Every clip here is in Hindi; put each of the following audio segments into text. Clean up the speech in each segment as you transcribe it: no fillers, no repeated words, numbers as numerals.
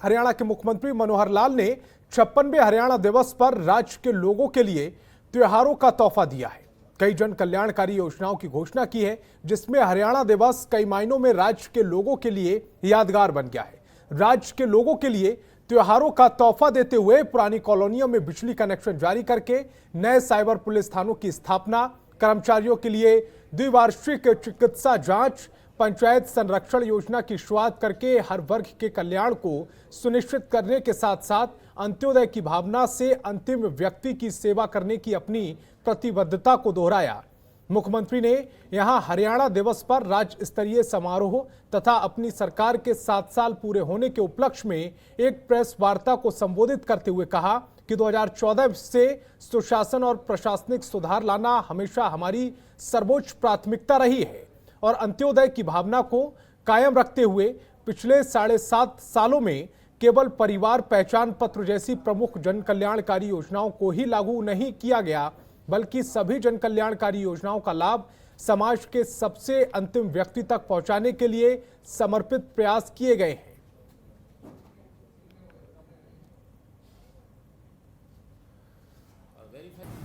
हरियाणा के मुख्यमंत्री मनोहर लाल ने 56वें हरियाणा दिवस पर राज्य के लोगों के लिए त्योहारों का तोहफा दिया है। कई जन कल्याणकारी योजनाओं की घोषणा की है, जिसमें हरियाणा दिवस कई मायनों में राज्य के लोगों के लिए यादगार बन गया है। राज्य के लोगों के लिए त्योहारों का तोहफा देते हुए पुरानी कॉलोनियों में बिजली कनेक्शन जारी करके नए साइबर पुलिस थानों की स्थापना, कर्मचारियों के लिए द्विवार्षिक चिकित्सा जांच, पंचायत संरक्षण योजना की शुरुआत करके हर वर्ग के कल्याण को सुनिश्चित करने के साथ साथ अंत्योदय की भावना से अंतिम व्यक्ति की सेवा करने की अपनी प्रतिबद्धता को दोहराया। मुख्यमंत्री ने यहां हरियाणा दिवस पर राज्य स्तरीय समारोह तथा अपनी सरकार के 7 साल पूरे होने के उपलक्ष्य में एक प्रेस वार्ता को संबोधित करते हुए कहा कि 2014 से सुशासन और प्रशासनिक सुधार लाना हमेशा हमारी सर्वोच्च प्राथमिकता रही है और अंत्योदय की भावना को कायम रखते हुए पिछले 7.5 सालों में केवल परिवार पहचान पत्र जैसी प्रमुख जन कल्याणकारी योजनाओं को ही लागू नहीं किया गया, बल्कि सभी जन कल्याणकारी योजनाओं का लाभ समाज के सबसे अंतिम व्यक्ति तक पहुंचाने के लिए समर्पित प्रयास किए गए हैं।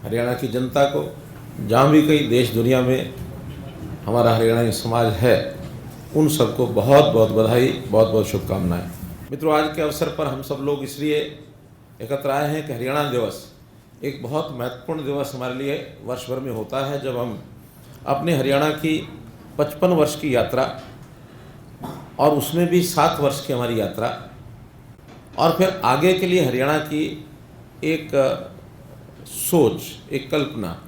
हरियाणा की जनता को जहां भी कहीं देश दुनिया में हमारा हरियाणवी समाज है, उन सबको बहुत बहुत बधाई, बहुत बहुत शुभकामनाएं। मित्रों, आज के अवसर पर हम सब लोग इसलिए एकत्र आए हैं कि हरियाणा दिवस एक बहुत महत्वपूर्ण दिवस हमारे लिए वर्ष भर में होता है, जब हम अपने हरियाणा की 55 वर्ष की यात्रा और उसमें भी 7 वर्ष की हमारी यात्रा और फिर आगे के लिए हरियाणा की एक सोच, एक कल्पना,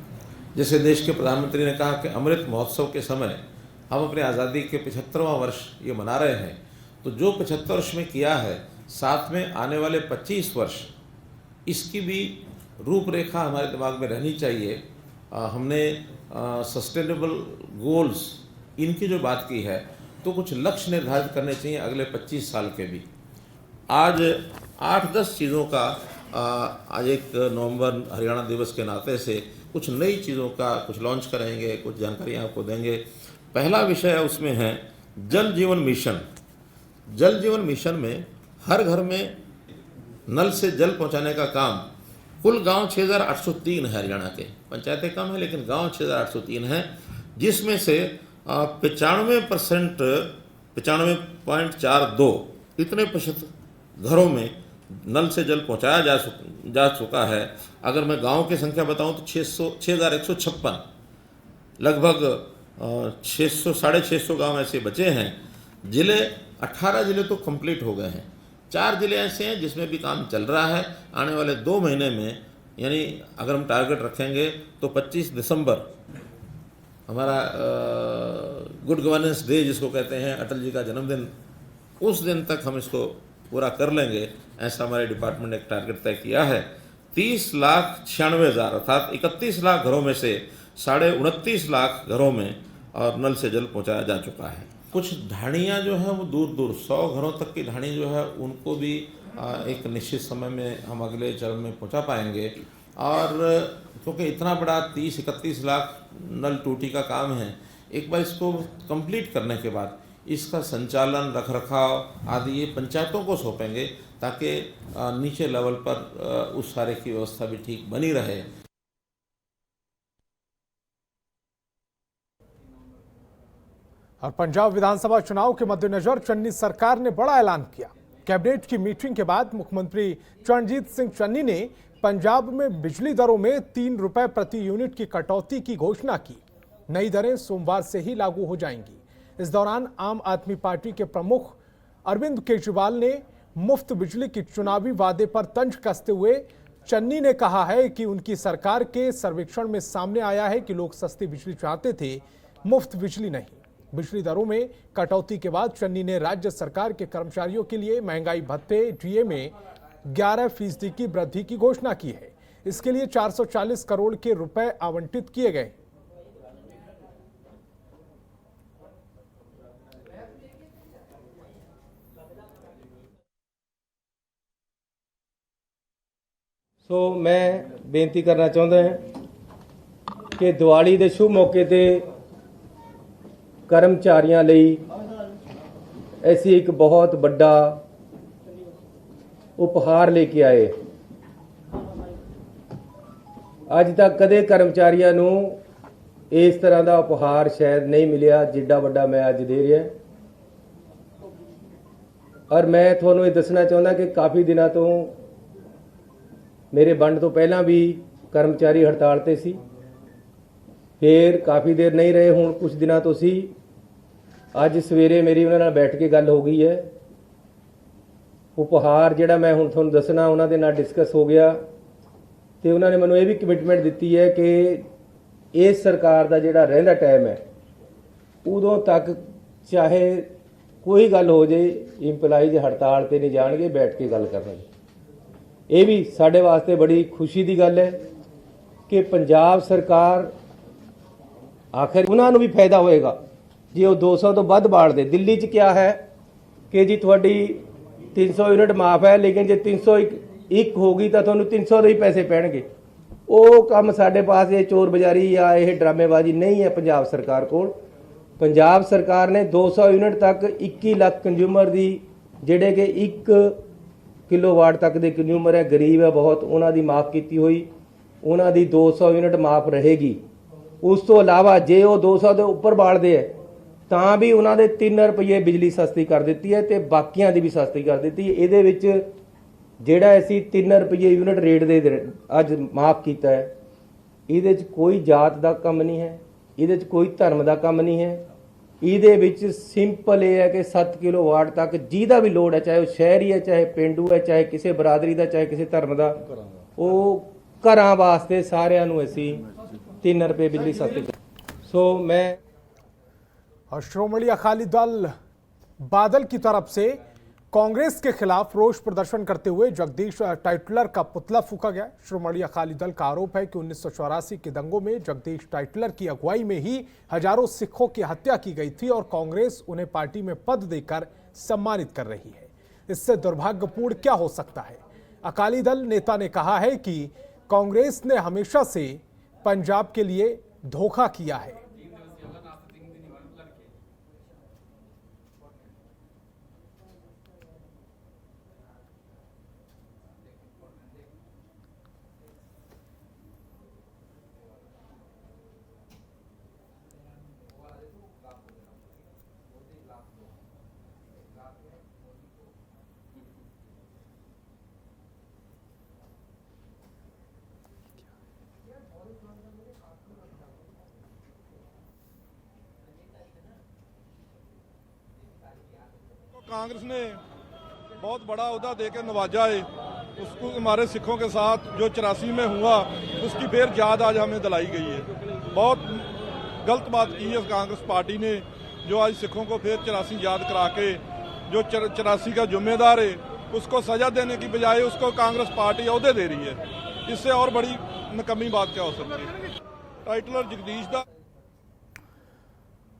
जैसे देश के प्रधानमंत्री ने कहा कि अमृत महोत्सव के समय हम अपने आज़ादी के 75वां वर्ष ये मना रहे हैं, तो जो 75 वर्ष में किया है, साथ में आने वाले 25 वर्ष इसकी भी रूपरेखा हमारे दिमाग में रहनी चाहिए। हमने सस्टेनेबल गोल्स इनकी जो बात की है, तो कुछ लक्ष्य निर्धारित करने चाहिए अगले 25 साल के भी। आज 8-10 चीज़ों का आज 1 नवंबर हरियाणा दिवस के नाते से कुछ नई चीज़ों का कुछ लॉन्च करेंगे, कुछ जानकारियाँ आपको देंगे। पहला विषय उसमें है जल जीवन मिशन। जल जीवन मिशन में हर घर में नल से जल पहुंचाने का काम, कुल गांव 6803 है हरियाणा के, पंचायतें कम है लेकिन गांव 6803 है, जिसमें से 95% 95.42 इतने प्रतिशत घरों में नल से जल पहुंचाया जा चुका है। अगर मैं गांव की संख्या बताऊं तो 6156, लगभग 600-650 गांव ऐसे बचे हैं। जिले 18 जिले तो कंप्लीट हो गए हैं, 4 जिले ऐसे हैं जिसमें भी काम चल रहा है। आने वाले 2 महीने में, यानी अगर हम टारगेट रखेंगे तो 25 दिसंबर हमारा गुड गवर्नेंस डे जिसको कहते हैं, अटल जी का जन्मदिन, उस दिन तक हम इसको पूरा कर लेंगे, ऐसा हमारे डिपार्टमेंट ने एक टारगेट तय किया है। 30,96,000 अर्थात 31 लाख घरों में से 29.5 लाख घरों में और नल से जल पहुंचाया जा चुका है। कुछ ढाणियाँ जो हैं वो दूर दूर 100 घरों तक की ढाणी जो है उनको भी एक निश्चित समय में हम अगले चरण में पहुंचा पाएंगे। और क्योंकि इतना बड़ा 30-31 लाख नल टूटी का काम है, एक बार इसको कंप्लीट करने के बाद इसका संचालन, रखरखाव आदि ये पंचायतों को सौंपेंगे, ताकि नीचे लेवल पर उस सारे की व्यवस्था भी ठीक बनी रहे। और पंजाब विधानसभा चुनाव के मद्देनजर चन्नी सरकार ने बड़ा ऐलान किया। कैबिनेट की मीटिंग के बाद मुख्यमंत्री चरणजीत सिंह चन्नी ने पंजाब में बिजली दरों में 3 रुपए प्रति यूनिट की कटौती की घोषणा की। नई दरें सोमवार से ही लागू हो जाएंगी। इस दौरान आम आदमी पार्टी के प्रमुख अरविंद केजरीवाल ने मुफ्त बिजली की चुनावी वादे पर तंज कसते हुए चन्नी ने कहा है कि उनकी सरकार के सर्वेक्षण में सामने आया है कि लोग सस्ती बिजली चाहते थे, मुफ्त बिजली नहीं। बिजली दरों में कटौती के बाद चन्नी ने राज्य सरकार के कर्मचारियों के लिए महंगाई भत्ते डीए में 11% की वृद्धि की घोषणा की है। इसके लिए 440 करोड़ के रुपए आवंटित किए गए। मैं बेनती करना चाहता हूं कि दिवाली के शुभ मौके ते कर्मचारियों ਲਈ ऐसी एक बहुत बड़ा ਉਪਹਾਰ ਲੈ ਕੇ ਆਏ। ਅੱਜ ਤੱਕ ਕਦੇ ਕਰਮਚਾਰੀਆਂ ਨੂੰ ਇਸ ਤਰ੍ਹਾਂ ਦਾ ਉਪਹਾਰ ਸ਼ਾਇਦ ਨਹੀਂ ਮਿਲਿਆ ਜਿੱਡਾ ਵੱਡਾ ਮੈਂ ਅੱਜ ਦੇ ਰਿਹਾ। ਔਰ ਮੈਂ ਤੁਹਾਨੂੰ ਇਹ ਦੱਸਣਾ ਚਾਹੁੰਦਾ ਕਿ ਕਾਫੀ ਦਿਨਾਂ ਤੋਂ ਮੇਰੇ ਵੰਡ ਤੋਂ ਪਹਿਲਾਂ ਵੀ ਕਰਮਚਾਰੀ ਹੜਤਾਲ ਤੇ ਸੀ, ਫਿਰ ਕਾਫੀ ਦੇਰ ਨਹੀਂ ਰਹੇ, ਹੁਣ ਕੁਝ ਦਿਨਾਂ ਤੋਂ ਸੀ। ਅੱਜ ਸਵੇਰੇ ਮੇਰੀ ਉਹਨਾਂ ਨਾਲ ਬੈਠ ਕੇ ਗੱਲ ਹੋ ਗਈ ਹੈ। ਉਪਹਾਰ ਜਿਹੜਾ ਮੈਂ ਹੁਣ ਤੁਹਾਨੂੰ ਦੱਸਣਾ ਉਹਨਾਂ ਦੇ ਨਾਲ ਡਿਸਕਸ ਹੋ ਗਿਆ ਤੇ ਉਹਨਾਂ ਨੇ ਮੈਨੂੰ ਇਹ ਵੀ ਕਮਿਟਮੈਂਟ ਦਿੱਤੀ ਹੈ ਕਿ ਇਸ ਸਰਕਾਰ ਦਾ ਜਿਹੜਾ ਰਹਿੰਦਾ ਟਾਈਮ ਹੈ ਉਦੋਂ ਤੱਕ ਚਾਹੇ ਕੋਈ ਗੱਲ ਹੋ ਜੇ ਇੰਪਲਾਈਜ਼ ਹੜਤਾਲ ਤੇ ਨਹੀਂ ਜਾਣਗੇ, ਬੈਠ ਕੇ ਗੱਲ ਕਰਨਗੇ। ਇਹ ਵੀ ਸਾਡੇ ਵਾਸਤੇ ਬੜੀ ਖੁਸ਼ੀ ਦੀ ਗੱਲ ਹੈ ਕਿ ਪੰਜਾਬ ਸਰਕਾਰ ਆਖਿਰ ਉਹਨਾਂ ਨੂੰ ਵੀ ਫਾਇਦਾ ਹੋਏਗਾ ਜੇ ਉਹ 200 ਤੋਂ ਵੱਧ ਬਾੜਦੇ। ਦਿੱਲੀ 'ਚ ਕਿਹਾ ਹੈ ਕਿ ਜੀ ਤੁਹਾਡੀ 300 ਯੂਨਿਟ ਮਾਫ ਹੈ, ਲੇਕਿਨ ਜੇ 301 ਹੋ ਗਈ ਤਾਂ ਤੁਹਾਨੂੰ 300 ਦੇ ਹੀ ਪੈਸੇ ਪੈਣਗੇ। ਉਹ ਕੰਮ ਸਾਡੇ ਪਾਸ ਇਹ ਚੋਰ ਬਜ਼ਾਰੀ ਜਾਂ ਇਹ ਡਰਾਮੇਬਾਜ਼ੀ ਨਹੀਂ ਹੈ ਪੰਜਾਬ ਸਰਕਾਰ ਕੋਲ। ਪੰਜਾਬ ਸਰਕਾਰ ਨੇ 200 ਯੂਨਿਟ ਤੱਕ 21 ਲੱਖ ਕੰਜ਼ਿਊਮਰ ਦੀ, ਜਿਹੜੇ ਕਿ 1 ਕਿਲੋਵਾਟ ਤੱਕ ਦੇ ਕੰਜ਼ਿਊਮਰ ਹੈ, ਗਰੀਬ ਹੈ ਬਹੁਤ, ਉਹਨਾਂ ਦੀ ਮਾਫ ਕੀਤੀ ਹੋਈ। ਉਹਨਾਂ ਦੀ 200 ਯੂਨਿਟ ਮਾਫ ਰਹੇਗੀ। ਉਸ ਤੋਂ ਇਲਾਵਾ ਜੇ ਉਹ 200 ਦੇ ਉੱਪਰ ਬਾਲਦੇ ਹੈ ਤਾਂ ਵੀ ਉਹਨਾਂ ਦੇ 3 ਰੁਪਏ ਬਿਜਲੀ ਸਸਤੀ ਕਰ ਦਿੱਤੀ ਹੈ ਤੇ ਬਾਕੀਆਂ ਦੀ ਵੀ ਸਸਤੀ ਕਰ ਦਿੱਤੀ ਹੈ। ਇਹਦੇ ਵਿੱਚ ਜਿਹੜਾ ਅਸੀਂ 3 ਰੁਪਏ ਯੂਨਿਟ ਰੇਟ ਦੇ ਅੱਜ ਮਾਫ ਕੀਤਾ ਹੈ, ਇਹਦੇ 'ਚ ਕੋਈ ਜਾਤ ਦਾ ਕੰਮ ਨਹੀਂ ਹੈ, ਇਹਦੇ 'ਚ ਕੋਈ ਧਰਮ ਦਾ ਕੰਮ ਨਹੀਂ ਹੈ। ਇਹਦੇ ਵਿੱਚ ਸਿੰਪਲ ਇਹ ਹੈ ਕਿ 7 ਕਿਲੋਵਾਟ ਤੱਕ ਜਿਹਦਾ ਵੀ ਲੋਡ ਹੈ, ਚਾਹੇ ਉਹ ਸ਼ਹਿਰੀ ਹੈ, ਚਾਹੇ ਪਿੰਡੂ ਹੈ, ਚਾਹੇ ਕਿਸੇ ਬਰਾਦਰੀ ਦਾ, ਚਾਹੇ ਕਿਸੇ ਧਰਮ ਦਾ, ਉਹ ਘਰਾਂ ਵਾਸਤੇ ਸਾਰਿਆਂ ਨੂੰ ਅਸੀਂ 3 रुपये बिजली सस्ती। सो मैं और श्रोमणी अकाली दल बादल की तरफ से कांग्रेस के खिलाफ रोष प्रदर्शन करते हुए जगदीश टाइटलर का पुतला फूका गया। श्रोमणी अकाली दल का आरोप है कि 1984 के दंगों में जगदीश टाइटलर की अगुवाई में ही हजारों सिखों की हत्या की गई थी और कांग्रेस उन्हें पार्टी में पद देकर सम्मानित कर रही है। इससे दुर्भाग्यपूर्ण क्या हो सकता है। अकाली दल नेता ने कहा है कि कांग्रेस ने हमेशा से पंजाब के लिए धोखा किया है। कांग्रेस ने बहुत बड़ा अहदा देकर नवाजा है उसको। हमारे सिखों के साथ जो 84 में हुआ उसकी फिर याद आज हमें दिलाई गई है। बहुत गलत बात की है कांग्रेस पार्टी ने, जो आज सिखों को फिर 84 याद करा के जो 84 का जिम्मेदार है उसको सजा देने की बजाय उसको कांग्रेस पार्टी अहदे दे रही है। इससे और बड़ी नकमी बात क्या हो सकती है। टाइटलर जगदीश दा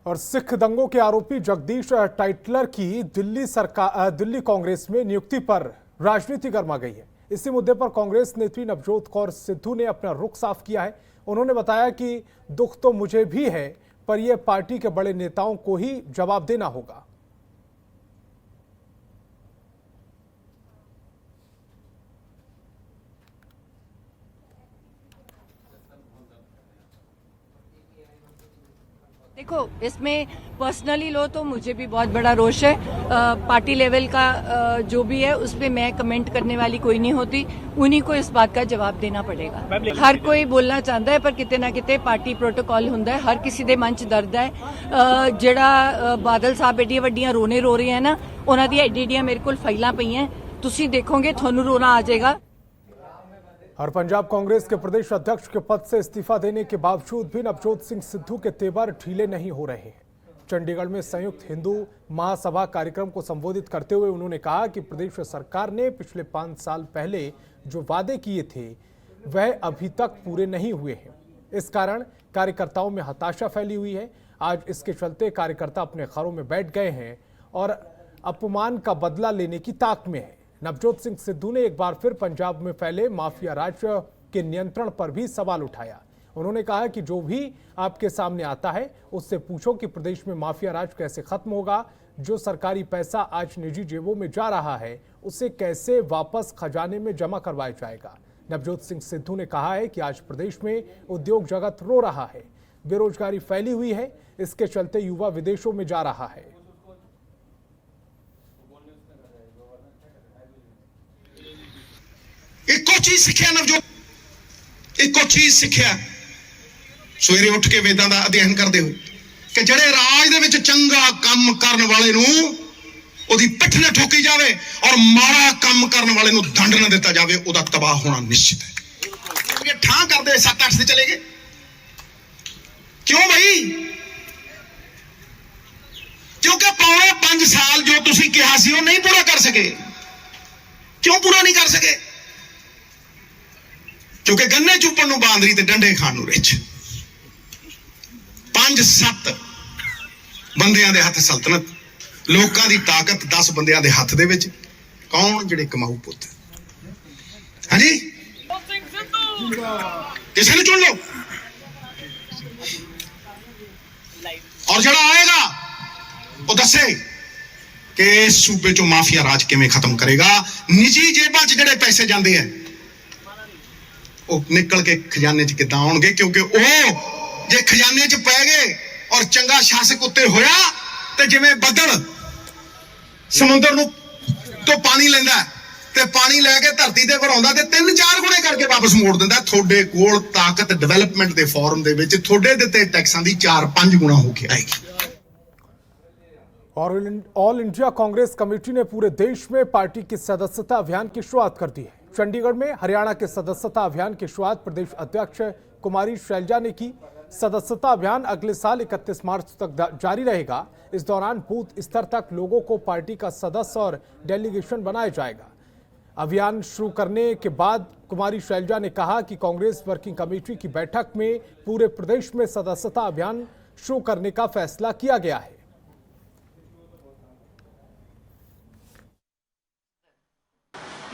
और सिख दंगों के आरोपी जगदीश टाइटलर की दिल्ली कांग्रेस में नियुक्ति पर राजनीति गर्मा गई है। इसी मुद्दे पर कांग्रेस नेत्री नवजोत कौर सिद्धू ने अपना रुख साफ किया है। उन्होंने बताया कि दुख तो मुझे भी है, पर यह पार्टी के बड़े नेताओं को ही जवाब देना होगा। देखो, इसमें पर्सनली लो तो मुझे भी बहुत बड़ा रोष है। पार्टी लेवल का जो भी है उस पर मैं कमेंट करने वाली कोई नहीं होती। उन्हीं को इस बात का जवाब देना पड़ेगा। हर कोई बोलना चाहता है, पर किते ना किते पार्टी प्रोटोकॉल हुंदा है। हर किसी दे मन च दर्द है। ਜਿਹੜਾ ਬਾਦਲ ਸਾਹਿਬ ਏਡੀਆਂ ਵੱਡੀਆਂ ਰੋਣੇ ਰੋ ਰਹੇ हैं ना, ਉਹਨਾਂ ਦੀਆਂ ਏਡੀਆਂ ਮੇਰੇ ਕੋਲ ਫਾਈਲਾਂ ਪਈਆਂ, ਤੁਸੀਂ ਦੇਖੋਗੇ ਤੁਹਾਨੂੰ ਰੋਣਾ ਆ ਜਾਏਗਾ। और पंजाब कांग्रेस के प्रदेश अध्यक्ष के पद से इस्तीफा देने के बावजूद भी नवजोत सिंह सिद्धू के तेवर ढीले नहीं हो रहे हैं। चंडीगढ़ में संयुक्त हिंदू महासभा कार्यक्रम को संबोधित करते हुए उन्होंने कहा कि प्रदेश सरकार ने पिछले 5 साल पहले जो वादे किए थे वह अभी तक पूरे नहीं हुए हैं। इस कारण कार्यकर्ताओं में हताशा फैली हुई है। आज इसके चलते कार्यकर्ता अपने घरों में बैठ गए हैं और अपमान का बदला लेने की ताक में है। नवजोत सिंह सिद्धू ने एक बार फिर पंजाब में फैले माफिया राज के नियंत्रण पर भी सवाल उठाया। उन्होंने कहा कि जो भी आपके सामने आता है उससे पूछो कि प्रदेश में माफिया राज कैसे खत्म होगा। जो सरकारी पैसा आज निजी जेबों में जा रहा है उसे कैसे वापस खजाने में जमा करवाया जाएगा। नवजोत सिंह सिद्धू ने कहा है कि आज प्रदेश में उद्योग जगत रो रहा है, बेरोजगारी फैली हुई है, इसके चलते युवा विदेशों में जा रहा है। ਇੱਕੋ ਚੀਜ਼ ਸਿੱਖਿਆ ਨਵਜੋਤ, ਇੱਕੋ ਚੀਜ਼ ਸਿੱਖਿਆ ਸਵੇਰੇ ਉੱਠ ਕੇ ਵੇਦਾਂ ਦਾ ਅਧਿਐਨ ਕਰਦੇ ਹੋਏ ਕਿ ਜਿਹੜੇ ਰਾਜ ਦੇ ਵਿੱਚ ਚੰਗਾ ਕੰਮ ਕਰਨ ਵਾਲੇ ਨੂੰ ਉਹਦੀ ਪਿੱਠ ਨਾ ਠੋਕੀ ਜਾਵੇ ਔਰ ਮਾੜਾ ਕੰਮ ਕਰਨ ਵਾਲੇ ਨੂੰ ਦੰਡ ਨਾ ਦਿੱਤਾ ਜਾਵੇ, ਉਹਦਾ ਤਬਾਹ ਹੋਣਾ ਨਿਸ਼ਚਿਤ ਹੈ। ਇਹ ਠਾਂ ਕਰਦੇ 7-8 ਤੇ ਚਲੇ ਗਏ ਕਿਉਂ ਭਾਈ? ਕਿਉਂਕਿ ਪੌਣੇ 5 ਸਾਲ ਜੋ ਤੁਸੀਂ ਕਿਹਾ ਸੀ ਉਹ ਨਹੀਂ ਪੂਰਾ ਕਰ ਸਕੇ। ਕਿਉਂ ਪੂਰਾ ਨਹੀਂ ਕਰ ਸਕੇ? ਕਿਉਂਕਿ ਗੰਨੇ ਚੁੱਪਣ ਨੂੰ ਬਾਂਦਰੀ ਤੇ ਡੰਡੇ ਖਾਣ ਨੂੰ ਰਿੱਛ। 5-7 ਬੰਦਿਆਂ ਦੇ ਹੱਥ ਸਲਤਨਤ, ਲੋਕਾਂ ਦੀ ਤਾਕਤ 10 ਬੰਦਿਆਂ ਦੇ ਹੱਥ ਦੇ ਵਿੱਚ। ਕੌਣ? ਜਿਹੜੇ ਕਮਾਊ ਪੁੱਤ। ਹਾਂਜੀ, ਕਿਸੇ ਨੂੰ ਚੁਣ ਲਓ ਔਰ ਜਿਹੜਾ ਆਏਗਾ ਉਹ ਦੱਸੇ ਕਿ ਇਸ ਸੂਬੇ ਚੋਂ ਮਾਫੀਆ ਰਾਜ ਕਿਵੇਂ ਖਤਮ ਕਰੇਗਾ। ਨਿੱਜੀ ਜੇਬਾਂ 'ਚ ਜਿਹੜੇ ਪੈਸੇ ਜਾਂਦੇ ਆ ਉਹ ਨਿਕਲ ਕੇ ਖਜ਼ਾਨੇ 'ਚ ਕਿੱਦਾਂ ਆਉਣਗੇ? ਕਿਉਂਕਿ ਉਹ ਜੇ ਖਜ਼ਾਨੇ 'ਚ ਪੈ ਗਏ ਔਰ ਚੰਗਾ ਸ਼ਾਸਕ ਉੱਤੇ ਹੋਇਆ ਤੇ ਜਿਵੇਂ ਬੱਦਲ ਸਮੁੰਦਰ ਨੂੰ ਤੋਂ ਪਾਣੀ ਲੈਂਦਾ ਤੇ ਪਾਣੀ ਲੈ ਕੇ ਧਰਤੀ ਤੇ ਭਰਾਉਂਦਾ ਤੇ 3-4 ਗੁਣੇ ਕਰਕੇ ਵਾਪਸ ਮੋੜ ਦਿੰਦਾ। ਤੁਹਾਡੇ ਕੋਲ ਤਾਕਤ ਡਿਵੈਲਪਮੈਂਟ ਦੇ ਫੋਰਮ ਦੇ ਵਿੱਚ ਤੁਹਾਡੇ ਦਿੱਤੇ ਟੈਕਸਾਂ ਦੀ 4-5 ਗੁਣਾ ਹੋ ਕੇ ਆਏਗੀ। और ऑल इंडिया कांग्रेस कमेटी ने पूरे देश में पार्टी की सदस्यता अभियान की शुरुआत कर दी है। चंडीगढ़ में हरियाणा के सदस्यता अभियान की शुरुआत प्रदेश अध्यक्ष कुमारी शैलजा ने की। सदस्यता अभियान अगले साल 31 मार्च तक जारी रहेगा। इस दौरान बूथ स्तर तक लोगों को पार्टी का सदस्य और डेलीगेशन बनाया जाएगा। अभियान शुरू करने के बाद कुमारी शैलजा ने कहा कि कांग्रेस वर्किंग कमेटी की बैठक में पूरे प्रदेश में सदस्यता अभियान शुरू करने का फैसला किया गया है।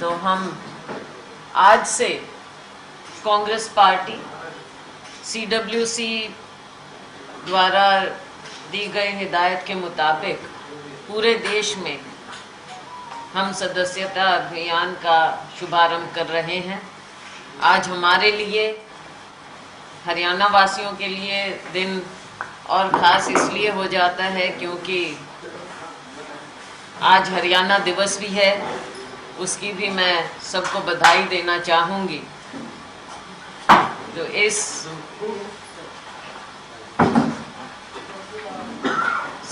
तो हम आज से कांग्रेस पार्टी CWC द्वारा दी गई हिदायत के मुताबिक पूरे देश में हम सदस्यता अभियान का शुभारंभ कर रहे हैं। आज हमारे लिए, हरियाणा वासियों के लिए दिन और ख़ास इसलिए हो जाता है क्योंकि आज हरियाणा दिवस भी है। उसकी भी मैं सबको बधाई देना चाहूँगी। तो इस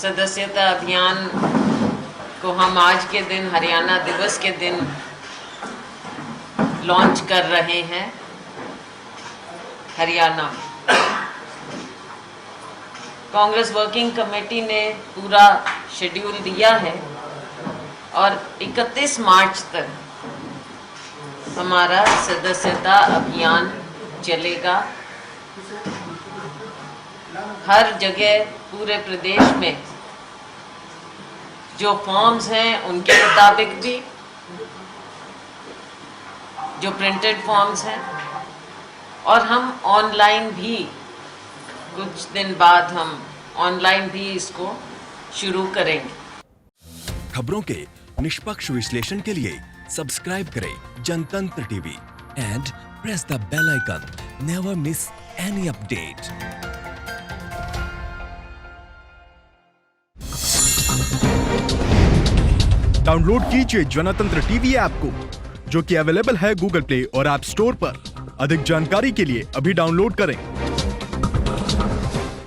सदस्यता अभियान को हम आज के दिन, हरियाणा दिवस के दिन लॉन्च कर रहे हैं हरियाणा में। कांग्रेस वर्किंग कमेटी ने पूरा शेड्यूल दिया है और 31 मार्च तक हमारा सदस्यता अभियान चलेगा। हर जगह पूरे प्रदेश में जो फॉर्म्स हैं उनके मुताबिक भी, जो प्रिंटेड फॉर्म्स हैं, और हम ऑनलाइन भी कुछ दिन बाद हम ऑनलाइन भी इसको शुरू करेंगे। खबरों के निष्पक्ष विश्लेषण के लिए सब्सक्राइब करें Jantantra TV and press the bell icon. Never miss any update. Download कीजिए जनतंत्र टीवी ऐप को, जो कि अवेलेबल है गूगल प्ले और ऐप स्टोर पर। अधिक जानकारी के लिए अभी डाउनलोड करें।